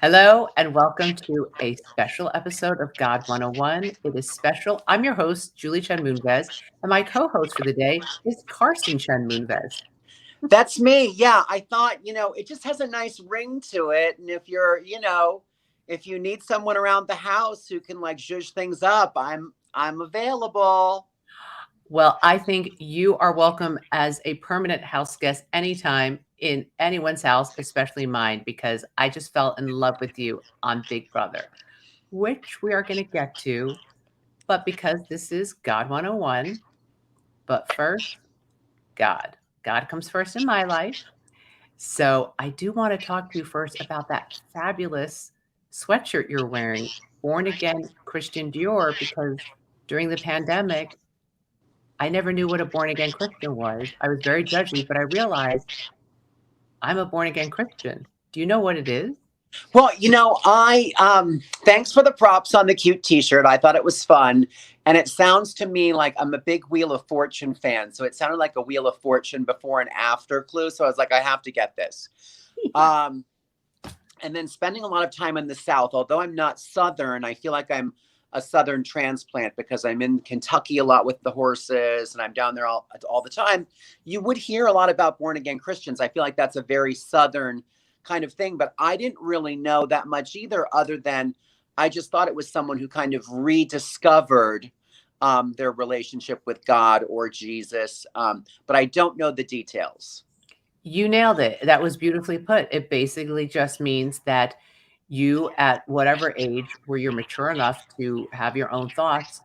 Hello and welcome to a special episode of God 101. It is special. I'm your host, Julie Chen Moonves, and my co-host for the day is Carson Chen Moonves. That's me. Yeah, I thought, it just has a nice ring to it. And if you need someone around the house who can like zhuzh things up, I'm available. Well, I think you are welcome as a permanent house guest anytime in anyone's house, especially mine, because I just fell in love with you on Big Brother, which we are going to get to. But because this is God 101, but first, God. God comes first in my life. So I do want to talk to you first about that fabulous sweatshirt you're wearing, Born Again Christian Dior, because during the pandemic, I never knew what a born again Christian was. I was very judgy, but I realized I'm a born again Christian. Do you know what it is? Well, I thanks for the props on the cute t-shirt. I thought it was fun. And it sounds to me like I'm a big Wheel of Fortune fan. So it sounded like a Wheel of Fortune before and after clue. So I was like, I have to get this. Um, and then spending a lot of time in the South, although I'm not Southern, I feel like I'm a Southern transplant because I'm in Kentucky a lot with the horses and I'm down there all the time. You would hear a lot about born again Christians. I feel like that's a very Southern kind of thing, but I didn't really know that much either, other than I just thought it was someone who kind of rediscovered their relationship with God or Jesus. But I don't know the details. You nailed it. That was beautifully put. It basically just means that you, at whatever age where you're mature enough to have your own thoughts,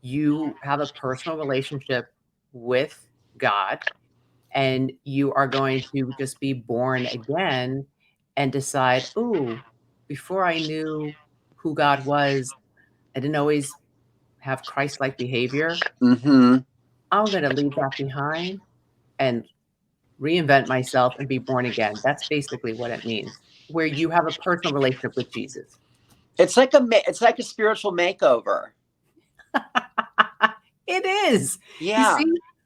you have a personal relationship with God and you are going to just be born again and decide, ooh, before I knew who God was, I didn't always have Christ-like behavior. Hmm. I'm going to leave that behind and reinvent myself and be born again. That's basically what it means, where you have a personal relationship with Jesus. It's like a spiritual makeover. It is. You Yeah. see,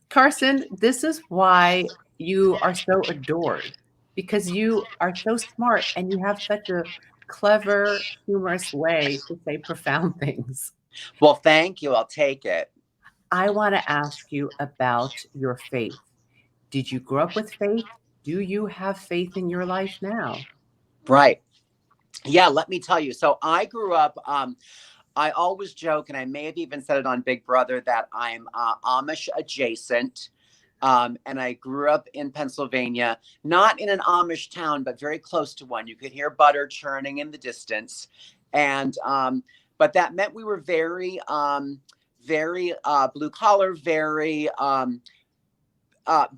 Carson, this is why you are so adored because you are so smart and you have such a clever, humorous way to say profound things. Well, thank you. I'll take it. I want to ask you about your faith. Did you grow up with faith? Do you have faith in your life now? Right. Yeah, let me tell you. So I grew up, I always joke, and I may have even said it on Big Brother, that I'm Amish adjacent. And I grew up in Pennsylvania, not in an Amish town, but very close to one. You could hear butter churning in the distance. And, but that meant we were very blue collar, very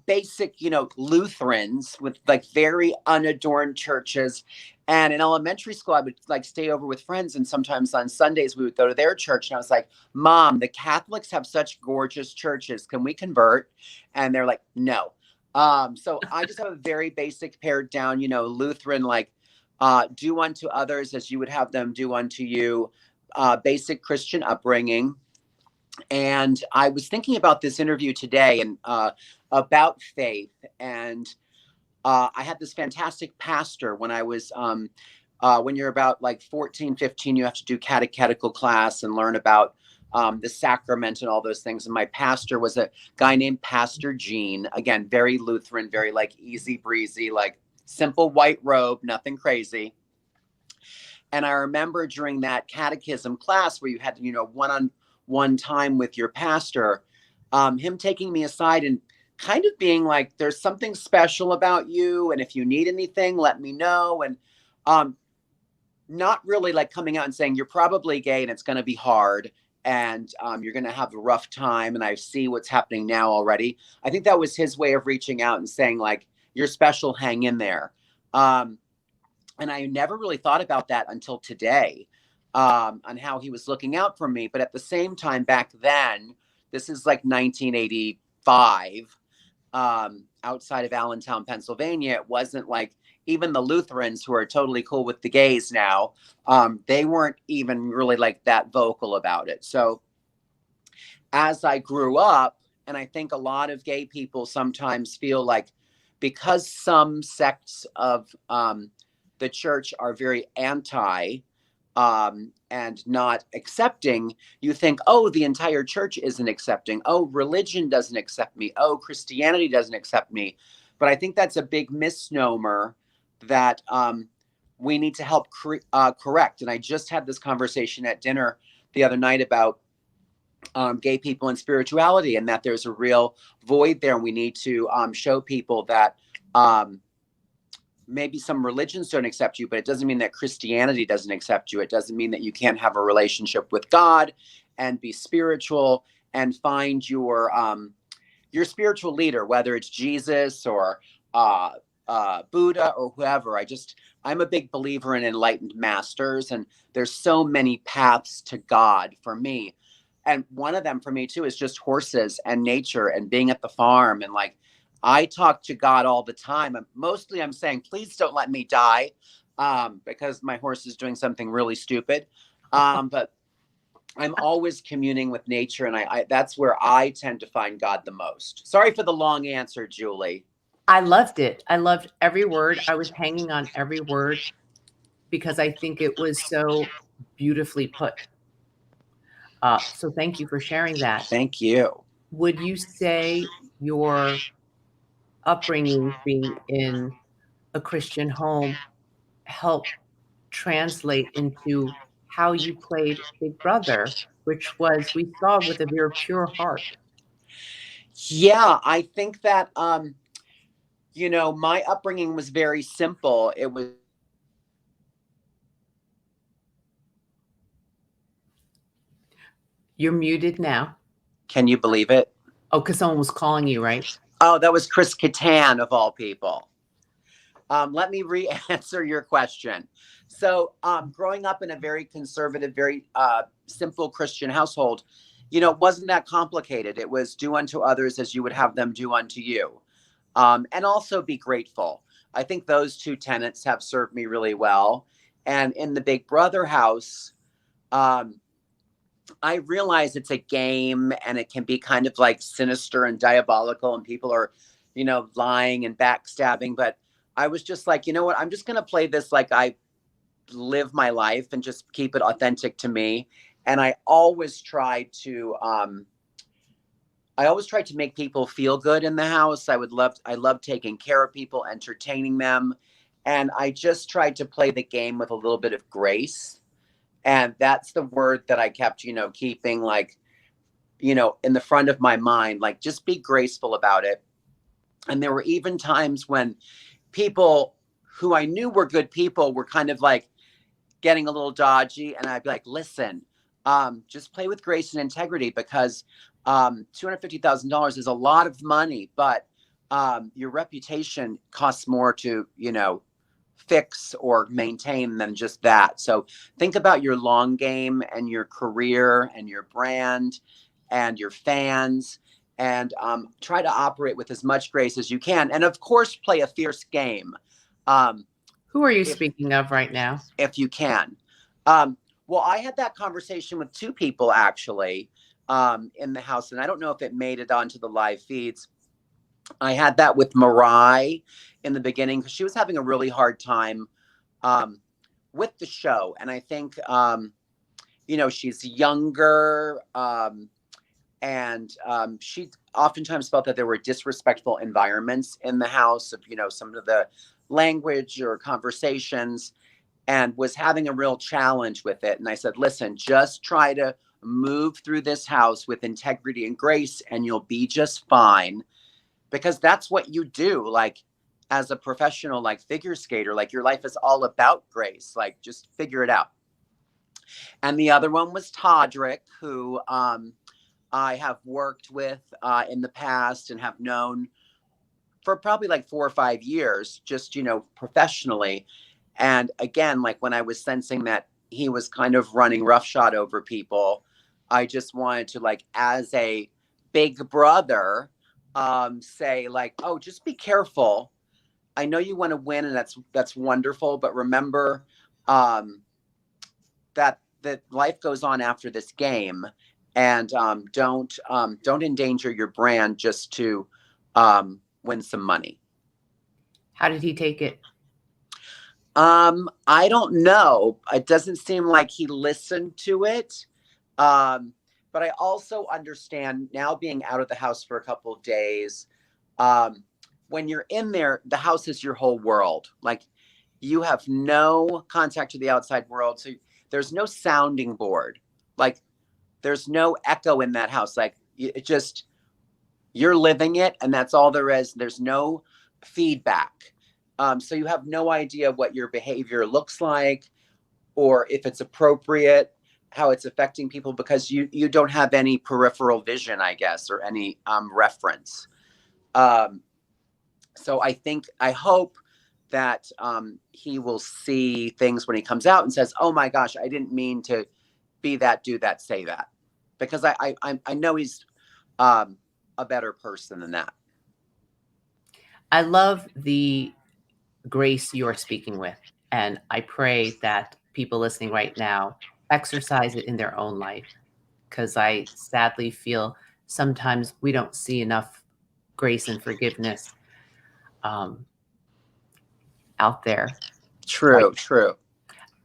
basic, Lutherans with like very unadorned churches. And in elementary school, I would like stay over with friends. And sometimes on Sundays, we would go to their church. And I was like, Mom, the Catholics have such gorgeous churches. Can we convert? And they're like, no. So I just have a very basic, pared down, Lutheran, like do unto others as you would have them do unto you, basic Christian upbringing. And I was thinking about this interview today and about faith. And I had this fantastic pastor when I was, when you're about like 14, 15, you have to do catechetical class and learn about the sacrament and all those things. And my pastor was a guy named Pastor Gene. Again, very Lutheran, very like easy breezy, like simple white robe, nothing crazy. And I remember during that catechism class where you had, one on one time with your pastor, him taking me aside and kind of being like, there's something special about you. And if you need anything, let me know. And um, not really like coming out and saying, you're probably gay and it's going to be hard. And you're going to have a rough time. And I see what's happening now already. I think that was his way of reaching out and saying, like, you're special, hang in there. Um, and I never really thought about that until today, on how he was looking out for me. But at the same time, back then, this is like 1985, outside of Allentown, Pennsylvania, it wasn't like even the Lutherans who are totally cool with the gays now, they weren't even really like that vocal about it. So as I grew up, and I think a lot of gay people sometimes feel like because some sects of the church are very anti and not accepting, you think, oh, the entire church isn't accepting. Oh, religion doesn't accept me. Oh, Christianity doesn't accept me. But I think that's a big misnomer that we need to help correct. And I just had this conversation at dinner the other night about gay people and spirituality, and that there's a real void there. And we need to show people that maybe some religions don't accept you, but it doesn't mean that Christianity doesn't accept you. It doesn't mean that you can't have a relationship with God and be spiritual and find your spiritual leader, whether it's Jesus or Buddha or whoever. I'm a big believer in enlightened masters, and there's so many paths to God for me. And one of them for me too is just horses and nature and being at the farm. And like, I talk to God all the time. And mostly I'm saying, please don't let me die, because my horse is doing something really stupid. But I'm always communing with nature, and I that's where I tend to find God the most. Sorry for the long answer, Julie. I loved it. I loved every word. I was hanging on every word because I think it was so beautifully put. So thank you for sharing that. Thank you. Would you say your upbringing, being in a Christian home, helped translate into how you played Big Brother, which was, we saw, with a very pure heart? Yeah, I think that my upbringing was very simple. It was, You're muted now. can you believe it? Oh, because someone was calling you, right? Oh, that was Chris Kattan of all people. Let me re-answer your question. So, growing up in a very conservative, very simple Christian household, it wasn't that complicated. It was do unto others as you would have them do unto you, and also be grateful. I think those two tenets have served me really well. And in the Big Brother house, um, I realize it's a game and it can be kind of like sinister and diabolical, and people are, lying and backstabbing. But I was just like, you know what? I'm just going to play this like I live my life and just keep it authentic to me. And I always tried to make people feel good in the house. I love taking care of people, entertaining them. And I just tried to play the game with a little bit of grace. And that's the word that I kept, keeping like, in the front of my mind, like just be graceful about it. And there were even times when people who I knew were good people were kind of like getting a little dodgy. And I'd be like, listen, just play with grace and integrity, because $250,000 is a lot of money, but your reputation costs more to, fix or maintain than just that. So think about your long game and your career and your brand and your fans, and try to operate with as much grace as you can. And of course, play a fierce game. Um, Who are you if speaking of right now? if you can. Well, I had that conversation with two people actually in the house, and I don't know if it made it onto the live feeds. I had that with Mariah in the beginning because she was having a really hard time um, with the show, and I think she's younger, and she oftentimes felt that there were disrespectful environments in the house of some of the language or conversations, and was having a real challenge with it. And I said, listen, just try to move through this house with integrity and grace, and you'll be just fine. Because that's what you do. Like, as a professional, like figure skater, like your life is all about grace. Like, just figure it out. And the other one was Todrick, who I have worked with in the past and have known for probably like 4 or 5 years, just, professionally. And again, like when I was sensing that he was kind of running roughshod over people, I just wanted to, like, as a big brother, say like, oh, just be careful. I know you want to win, and that's wonderful, but remember um, that life goes on after this game, and don't endanger your brand just to win some money. How did he take it? I don't know. It doesn't seem like he listened to it. Um, but I also understand now being out of the house for a couple of days. Um, when you're in there, the house is your whole world. Like you have no contact to the outside world. So there's no sounding board. Like there's no echo in that house. Like it just, you're living it and that's all there is. There's no feedback. So you have no idea what your behavior looks like or if it's appropriate, how it's affecting people because you don't have any peripheral vision, I guess, or any reference. Um, so I hope that he will see things when he comes out and says, "Oh my gosh, I didn't mean to be that, do that, say that," because I know he's um, a better person than that. I love the grace you're speaking with. And I pray that people listening right now exercise it in their own life because I sadly feel sometimes we don't see enough grace and forgiveness um, out there. Right. True, true.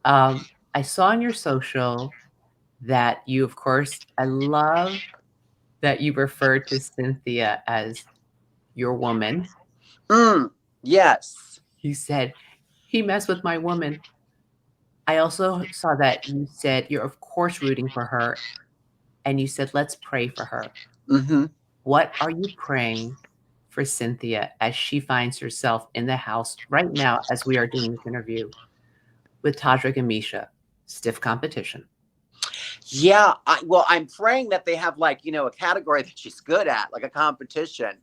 I saw on your social that you, of course, I love that you referred to Cynthia as your woman. Yes. You said, he messed with my woman. I also saw that you said you're, of course, rooting for her. And you said, let's pray for her. Mm-hmm. What are you praying for Cynthia as she finds herself in the house right now as we are doing this interview with Todrick and Misha? Stiff competition. Yeah, well, I'm praying that they have like, a category that she's good at, like a competition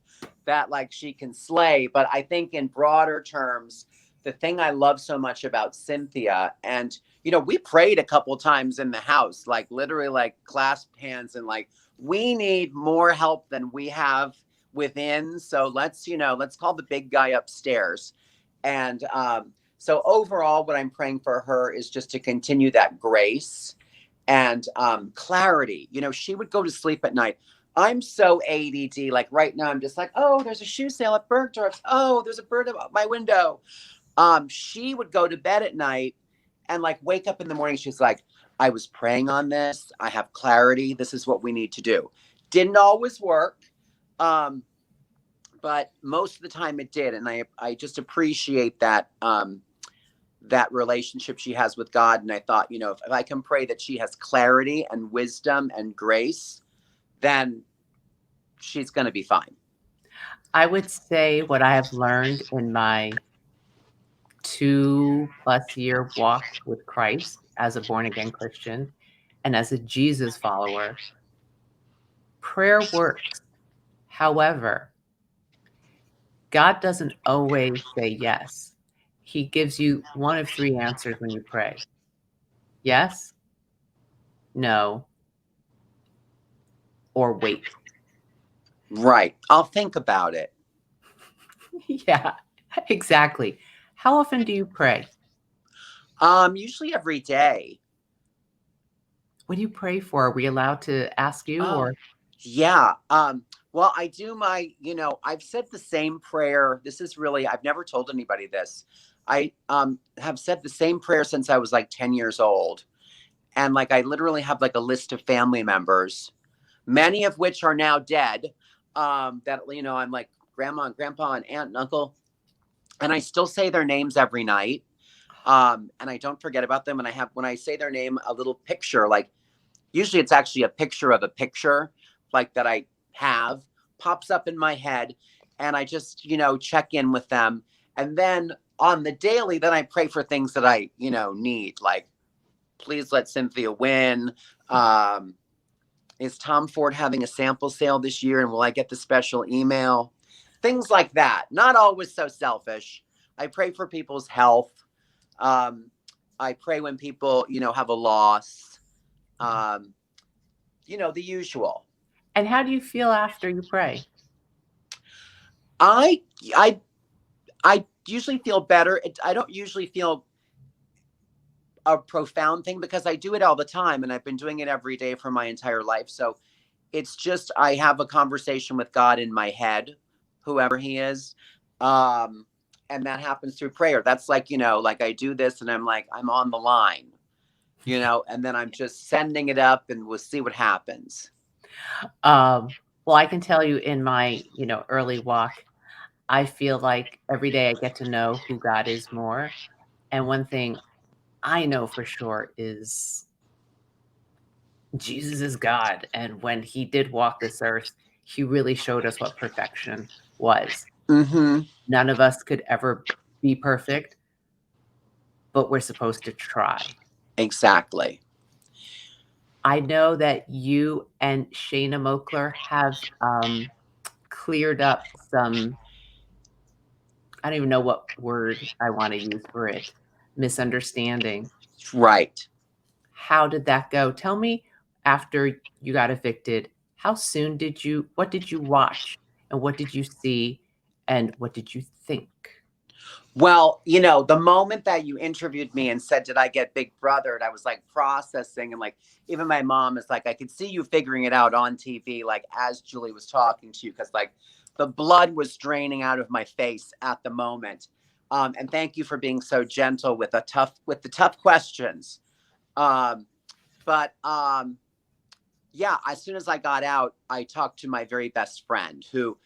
that like she can slay. But I think in broader terms, the thing I love so much about Cynthia and we prayed a couple times in the house, like literally like clasped hands and like we need more help than we have within. So let's call the big guy upstairs. And so overall, what I'm praying for her is just to continue that grace and clarity. She would go to sleep at night. I'm so ADD. Like right now, I'm just like, oh, there's a shoe sale at Bergdorf's. Oh, there's a bird out my window. She would go to bed at night and like wake up in the morning. She's like, I was praying on this. I have clarity. This is what we need to do. Didn't always work. But most of the time it did. And I just appreciate that relationship she has with God. And I thought, if I can pray that she has clarity and wisdom and grace, then she's going to be fine. I would say what I have learned in my 2+ year walk with Christ as a born again Christian and as a Jesus follower, prayer works. However, God doesn't always say yes. He gives you one of three answers when you pray: yes, no, or wait. Right. I'll think about it. Yeah, exactly. How often do you pray? Usually every day. What do you pray for? Are we allowed to ask you Oh, or? yeah. Well, I do I've said the same prayer. This is really, I've never told anybody this. I have said the same prayer since I was like 10 years old. And like, I literally have like a list of family members, many of which are now dead. That, I'm like grandma and grandpa and aunt and uncle. And I still say their names every night. And I don't forget about them. And I have, when I say their name, a little picture, like usually it's actually a picture of a picture like that I have pops up in my head. And I just, check in with them. And then on the daily, then I pray for things that I, need, like, please let Cynthia win. Is Tom Ford having a sample sale this year? And will I get the special email? Things like that. Not always so selfish. I pray for people's health. Um, I pray when people, have a loss. Um, the usual. And how do you feel after you pray? I I I usually feel better. I don't usually feel a profound thing because I do it all the time and I've been doing it every day for my entire life. So it's just I have a conversation with God in my head, whoever he is. Um, And that happens through prayer. That's like, like I do this and I'm like, I'm on the line, and then I'm just sending it up and we'll see what happens. Well, I can tell you in my, early walk, I feel like every day I get to know who God is more. And one thing I know for sure is Jesus is God. And when he did walk this earth, he really showed us what perfection was. Mm-hmm. None of us could ever be perfect, but we're supposed to try. Exactly. I know that you and Shayna Mokler have cleared up some, I don't even know what word I want to use for it, misunderstanding. Right. How did that go? Tell me, after you got evicted, what did you watch and what did you see and what did you think? Well, the moment that you interviewed me and said, did I get Big Brothered? I was like processing. And like, even my mom is like, I could see you figuring it out on TV, like as Julie was talking to you, because like the blood was draining out of my face at the moment. And thank you for being so gentle with the tough questions. Um, but yeah, as soon as I got out, I talked to my very best friend who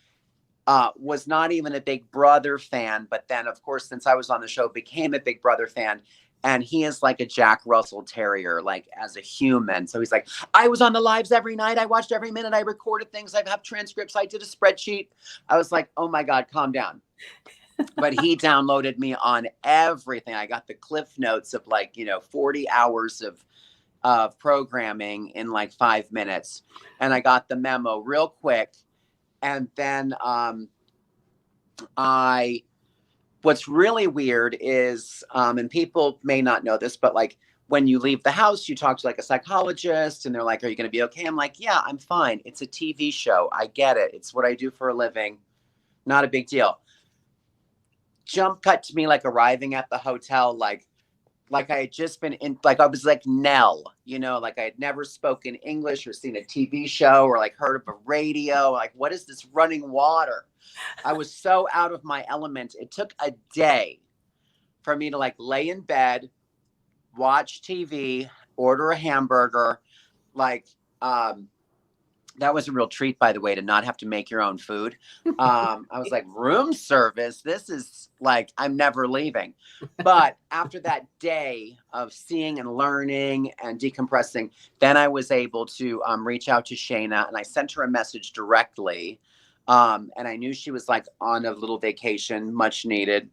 was not even a Big Brother fan, but then, of course, since I was on the show, became a Big Brother fan. And he is like a Jack Russell Terrier, like as a human. So he's like, I was on the lives every night. I watched every minute. I recorded things. I have transcripts. I did a spreadsheet. I was like, oh my God, calm down. But he downloaded me on everything. I got the cliff notes of like, 40 hours of programming in like 5 minutes. And I got the memo real quick. And then I what's really weird is and people may not know this, but like when you leave the house, you talk to like a psychologist and they're like, are you going to be okay? I'm like, yeah, I'm fine. It's a TV show. I get it. It's what I do for a living. Not a big deal. Jump cut to me like arriving at the hotel, like I had just been in, like I was like Nell, like I had never spoken English or seen a TV show or like heard of a radio. Like, what is this running water? I was so out of my element. It took a day for me to like lay in bed, watch TV, order a hamburger. Like, that was a real treat, by the way, to not have to make your own food. I was like, room service. This is like, I'm never leaving. But after that day of seeing and learning and decompressing, then I was able to reach out to Shayna and I sent her a message directly. And I knew she was like on a little vacation, much needed,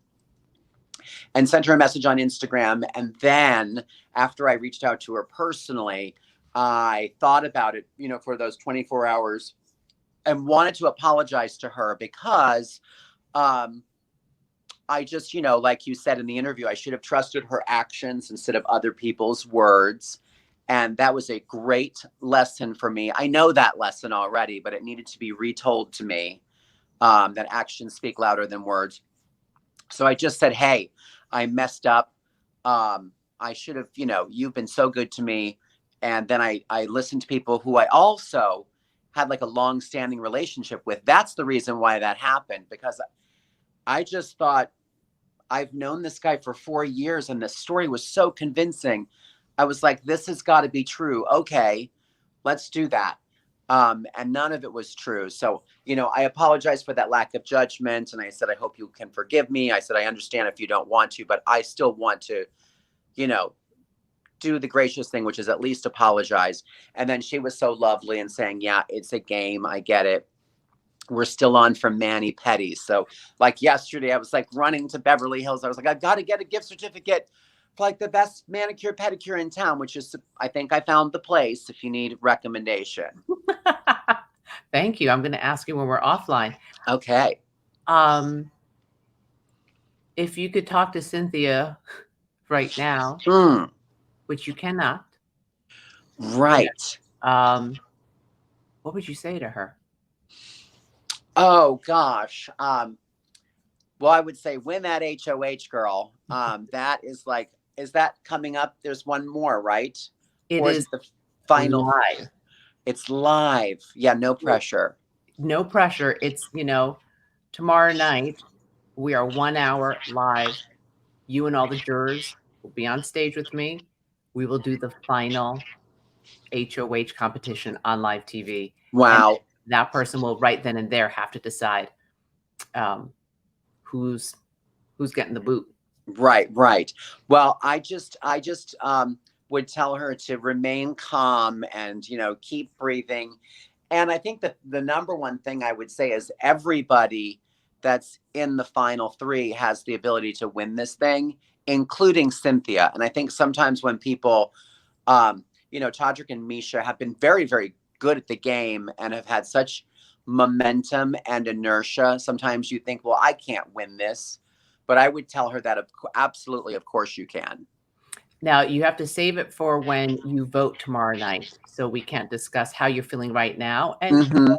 and sent her a message on Instagram. And then after I reached out to her personally, I thought about it, for those 24 hours and wanted to apologize to her because I just, like you said in the interview, I should have trusted her actions instead of other people's words. And that was a great lesson for me. I know that lesson already, but it needed to be retold to me, that actions speak louder than words. So I just said, hey, I messed up. I should have, you've been so good to me. And then I listened to people who I also had like a long standing relationship with. That's the reason why that happened, because I just thought, I've known this guy for 4 years and the story was so convincing. I was like, this has got to be true. Okay, let's do that. And none of it was true. So, I apologize for that lack of judgment. And I said, I hope you can forgive me. I said, I understand if you don't want to, but I still want to, you know, do the gracious thing, which is at least apologize. And then she was so lovely and saying, yeah, it's a game. I get it. We're still on from Manny Petty. So like yesterday, I was like running to Beverly Hills. I was like, I've got to get a gift certificate for like the best manicure pedicure in town, which is, I think I found the place if you need recommendation. Thank you. I'm going to ask you when we're offline. Okay. If you could talk to Cynthia right now, which you cannot, Right. what would you say to her? Oh gosh. Well, I would say win that HOH, girl. That is like, is that coming up? There's one more, right? It Or is is it the final? live. It's live. Yeah, no pressure. No pressure. It's, tomorrow night We are 1 hour live. You and all the jurors will be on stage with me. We will do the final HOH competition on live TV. And Wow. that person will right then and there have to decide um, who's getting the boot. Right. Well, I just would tell her to remain calm and, keep breathing. And I think that the number one thing I would say is everybody that's in the final three has the ability to win this thing, including Cynthia. And I think sometimes when people, Todrick and Misha have been very, very good at the game and have had such momentum and inertia. Sometimes you think, well, I can't win this. But I would tell her that absolutely, of course you can. Now you have to save it for when you vote tomorrow night, so we can't discuss how you're feeling right now, and Mm-hmm.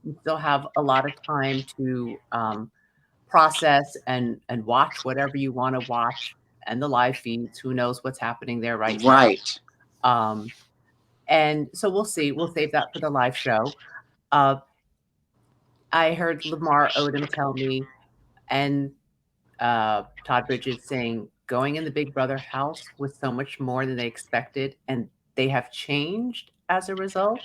you still have a lot of time to process and watch whatever you want to watch, and the live feeds. Who knows what's happening there right now? Right. And so we'll see. We'll save that for the live show. Uh, I heard Lamar Odom tell me, and Todd Bridges saying going in the Big Brother house was so much more than they expected, and they have changed as a result.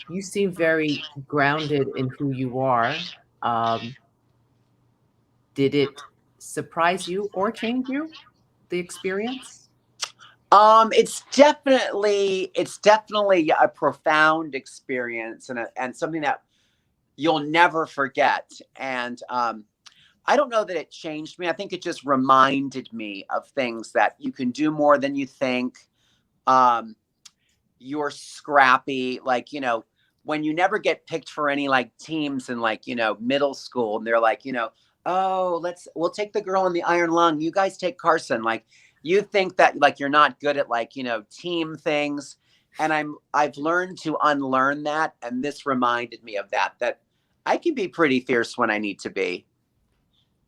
You seem very grounded in who you are. Um, did it surprise you or change you, the experience? It's definitely a profound experience and something that you'll never forget. And I don't know that it changed me. I think it just reminded me of things that you can do more than you think. Um, you're scrappy, like, when you never get picked for any like teams in like, middle school, and they're like, oh, we'll take the girl in the iron lung. You guys take Carson. Like, you think that like you're not good at like, team things. And I've learned to unlearn that. And this reminded me of that I can be pretty fierce when I need to be.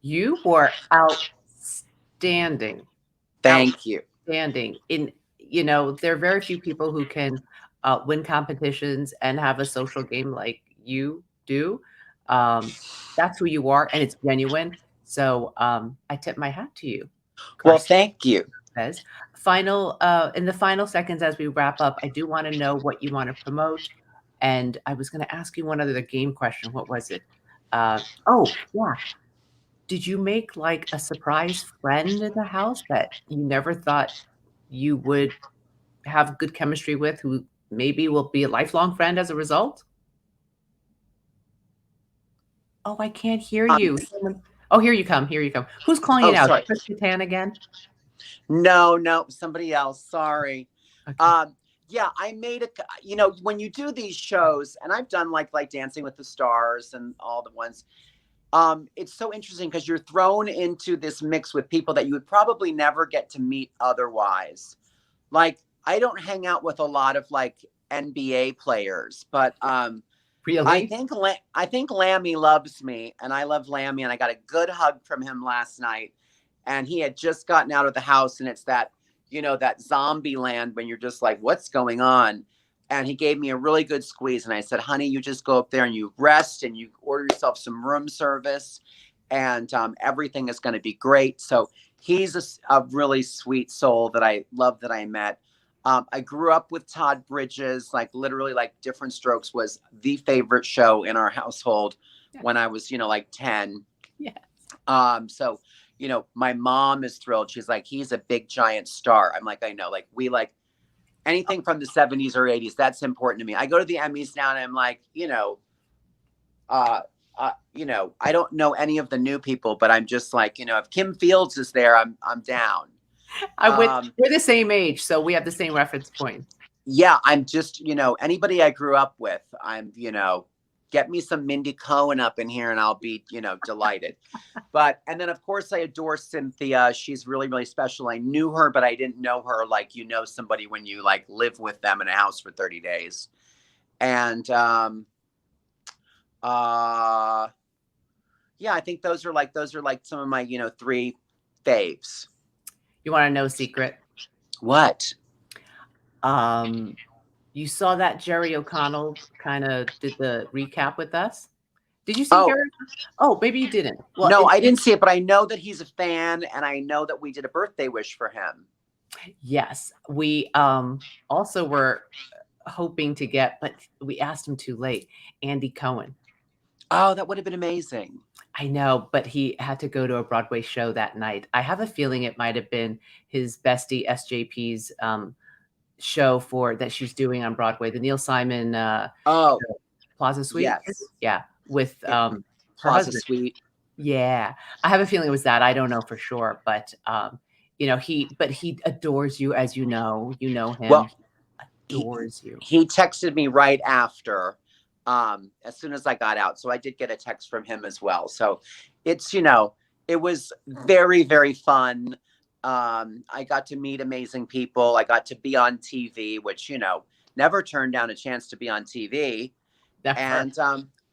You were outstanding. Thank you. Outstanding. There are very few people who can win competitions and have a social game like you do. Um, that's who you are, and it's genuine. So I tip my hat to you, Well, Carson thank you. says. In the final seconds as we wrap up, I do want to know what you want to promote. And I was going to ask you one other game question. What was it? Oh, yeah. Did you make like a surprise friend in the house that you never thought you would have good chemistry with, who maybe will be a lifelong friend as a result? Oh, I can't hear Um, you. Oh, here you come. Here you come. Who's calling you oh, now? sorry. Chris Kattan again? No, somebody else. Sorry. Okay. Um, yeah, I made when you do these shows, and I've done like Dancing with the Stars and all the ones. It's so interesting because you're thrown into this mix with people that you would probably never get to meet otherwise. Like, I don't hang out with a lot of like NBA players, but Really? I think Lammy loves me, and I love Lammy, and I got a good hug from him last night. And he had just gotten out of the house, and it's that, that zombie land when you're just like, what's going on? And he gave me a really good squeeze, and I said, honey, you just go up there and you rest and you order yourself some room service, and everything is going to be great. So he's a really sweet soul that I love that I met. I grew up with Todd Bridges, like literally, like Different Strokes was the favorite show in our household Yeah. when I was, like 10. Yeah. So, my mom is thrilled. She's like, he's a big giant star. I'm like, I know, like we like anything from the 70s or 80s. That's important to me. I go to the Emmys now and I'm like, I don't know any of the new people, but I'm just like, if Kim Fields is there, I'm down. We're the same age, so we have the same reference points. Yeah, I'm just, anybody I grew up with, get me some Mindy Cohen up in here and I'll be, delighted. And then of course I adore Cynthia. She's really, really special. I knew her, but I didn't know her like somebody when you like live with them in a house for 30 days. And yeah, I think those are like some of my, three faves. You want to know a secret? What? You saw that Jerry O'Connell kind of did the recap with us. Did you see Oh, yours? Oh, maybe you didn't. Well, no, I didn't see it, but I know that he's a fan, and I know that we did a birthday wish for him. yes, we also were hoping to get, but we asked him too late, Andy Cohen. Oh, that would have been amazing. I know, but he had to go to a Broadway show that night. I have a feeling it might have been his bestie SJP's show for that she's doing on Broadway, the Neil Simon Oh, Plaza Suite. yes. Yeah, with Yeah. her Plaza husband. Suite. Yeah, I have a feeling it was that. I don't know for sure, but he adores you, as you know. You know him. Well, He he adores you. he texted me right after, as soon as I got out. So I did get a text from him as well. So it's, it was very, very fun. I got to meet amazing people. I got to be on TV, which, never turned down a chance to be on TV. Never. And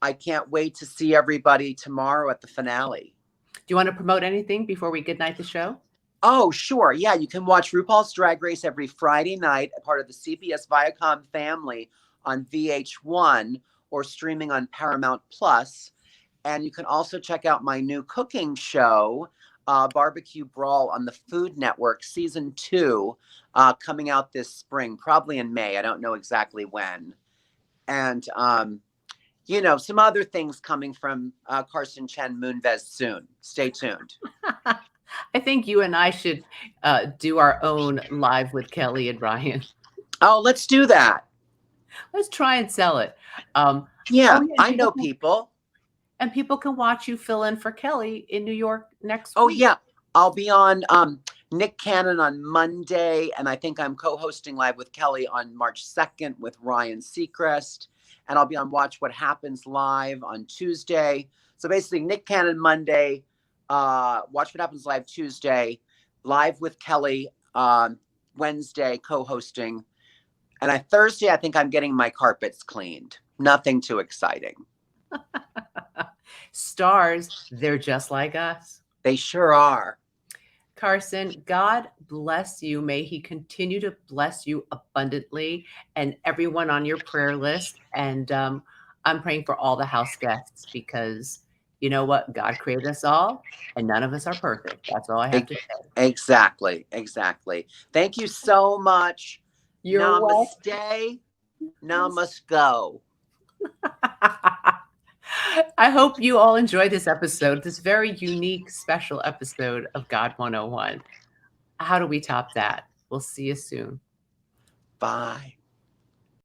I can't wait to see everybody tomorrow at the finale. Do you want to promote anything before we goodnight the show? Oh, sure. Yeah, you can watch RuPaul's Drag Race every Friday night, a part of the CBS Viacom family on VH1 or streaming on Paramount Plus. And you can also check out my new cooking show, Barbecue Brawl, on the Food Network, season 2, coming out this spring, probably in May. I don't know exactly when. And, some other things coming from Carson Chen Moonves soon. Stay tuned. I think you and I should do our own live with Kelly and Ryan. Oh, let's do that. Let's try and sell it. Yeah, Oh, yeah, I know people. And people can watch you fill in for Kelly in New York next Oh, week. yeah. I'll be on Nick Cannon on Monday, and I think I'm co-hosting Live with Kelly on March 2nd with Ryan Seacrest. And I'll be on Watch What Happens Live on Tuesday. So basically, Nick Cannon Monday, Watch What Happens Live Tuesday, Live with Kelly Wednesday, co-hosting. And Thursday, I think I'm getting my carpets cleaned. Nothing too exciting. Stars, they're just like us. They sure are. Carson, God bless you. May he continue to bless you abundantly and everyone on your prayer list. And I'm praying for all the house guests because you know what? God created us all and none of us are perfect. That's all I have to say. Exactly. Thank you so much. You're Namaste. Namaste go. I hope you all enjoyed this episode, this very unique, special episode of God 101. How do we top that? We'll see you soon. Bye.